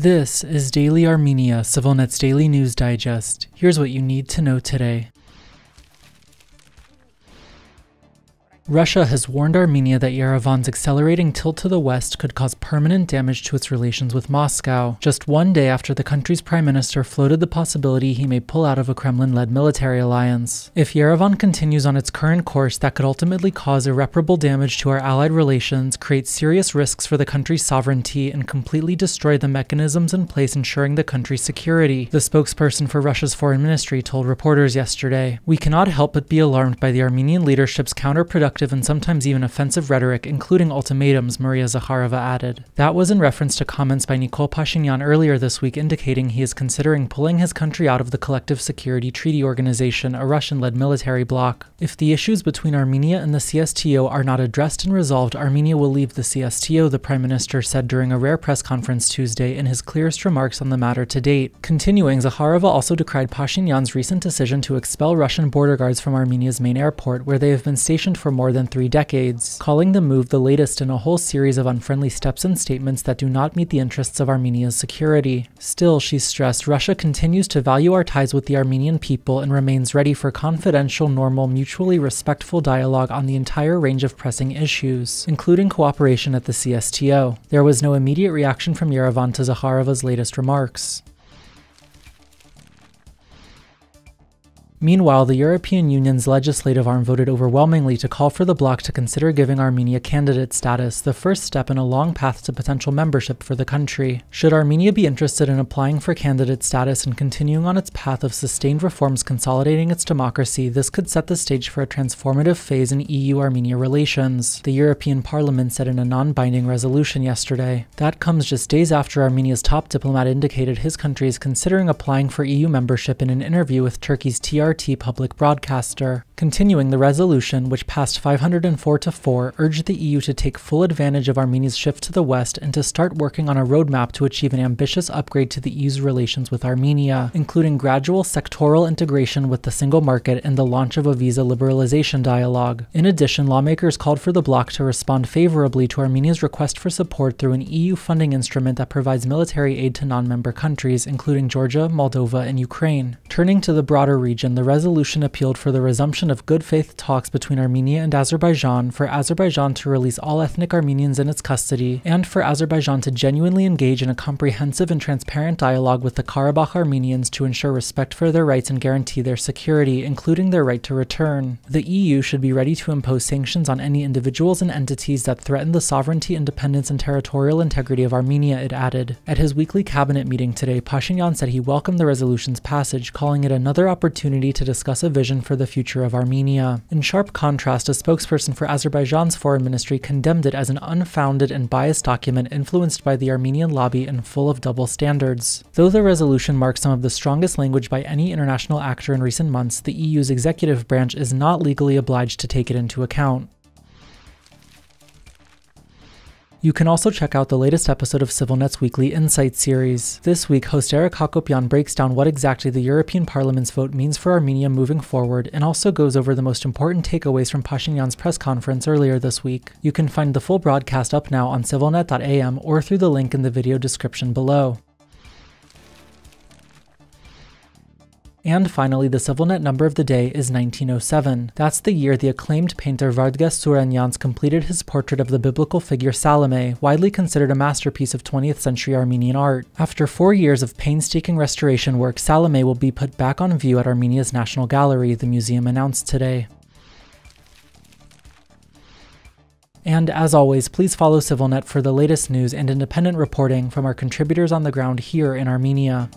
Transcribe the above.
This is Daily Armenia, CivilNet's daily news digest. Here's what you need to know today. Russia has warned Armenia that Yerevan's accelerating tilt to the west could cause permanent damage to its relations with Moscow, just one day after the country's prime minister floated the possibility he may pull out of a Kremlin-led military alliance. If Yerevan continues on its current course, that could ultimately cause irreparable damage to our allied relations, create serious risks for the country's sovereignty, and completely destroy the mechanisms in place ensuring the country's security, the spokesperson for Russia's foreign ministry told reporters yesterday. We cannot help but be alarmed by the Armenian leadership's counterproductive and sometimes even offensive rhetoric, including ultimatums, Maria Zakharova added. That was in reference to comments by Nikol Pashinyan earlier this week indicating he is considering pulling his country out of the Collective Security Treaty Organization, a Russian-led military bloc. If the issues between Armenia and the CSTO are not addressed and resolved, Armenia will leave the CSTO, the Prime Minister said during a rare press conference Tuesday in his clearest remarks on the matter to date. Continuing, Zakharova also decried Pashinyan's recent decision to expel Russian border guards from Armenia's main airport, where they have been stationed for more than 3 decades, calling the move the latest in a whole series of unfriendly steps and statements that do not meet the interests of Armenia's security. Still, she stressed, Russia continues to value our ties with the Armenian people and remains ready for confidential, normal, mutually respectful dialogue on the entire range of pressing issues, including cooperation at the CSTO. There was no immediate reaction from Yerevan to Zakharova's latest remarks. Meanwhile, the European Union's legislative arm voted overwhelmingly to call for the bloc to consider giving Armenia candidate status, the first step in a long path to potential membership for the country. Should Armenia be interested in applying for candidate status and continuing on its path of sustained reforms consolidating its democracy, this could set the stage for a transformative phase in EU-Armenia relations, the European Parliament said in a non-binding resolution yesterday. That comes just days after Armenia's top diplomat indicated his country is considering applying for EU membership in an interview with Turkey's TRT public broadcaster. Continuing, the resolution, which passed 504-4, urged the EU to take full advantage of Armenia's shift to the west and to start working on a roadmap to achieve an ambitious upgrade to the EU's relations with Armenia, including gradual sectoral integration with the single market and the launch of a visa liberalization dialogue. In addition, lawmakers called for the bloc to respond favorably to Armenia's request for support through an EU funding instrument that provides military aid to non-member countries, including Georgia, Moldova, and Ukraine. Turning to the broader region, the resolution appealed for the resumption of good faith talks between Armenia and Azerbaijan, for Azerbaijan to release all ethnic Armenians in its custody, and for Azerbaijan to genuinely engage in a comprehensive and transparent dialogue with the Karabakh Armenians to ensure respect for their rights and guarantee their security, including their right to return. The EU should be ready to impose sanctions on any individuals and entities that threaten the sovereignty, independence, and territorial integrity of Armenia, it added. At his weekly cabinet meeting today, Pashinyan said he welcomed the resolution's passage, calling it another opportunity to discuss a vision for the future of Armenia. In sharp contrast, a spokesperson for Azerbaijan's foreign ministry condemned it as an unfounded and biased document influenced by the Armenian lobby and full of double standards. Though the resolution marks some of the strongest language by any international actor in recent months, the EU's executive branch is not legally obliged to take it into account. You can also check out the latest episode of CivilNet's weekly Insight series. This week, host Eric Hakopian breaks down what exactly the European Parliament's vote means for Armenia moving forward, and also goes over the most important takeaways from Pashinyan's press conference earlier this week. You can find the full broadcast up now on civilnet.am or through the link in the video description below. And finally, the CivilNet number of the day is 1907. That's the year the acclaimed painter Vardgas Suranyans completed his portrait of the biblical figure Salome, widely considered a masterpiece of 20th century Armenian art. After 4 years of painstaking restoration work, Salome will be put back on view at Armenia's National Gallery, the museum announced today. And as always, please follow CivilNet for the latest news and independent reporting from our contributors on the ground here in Armenia.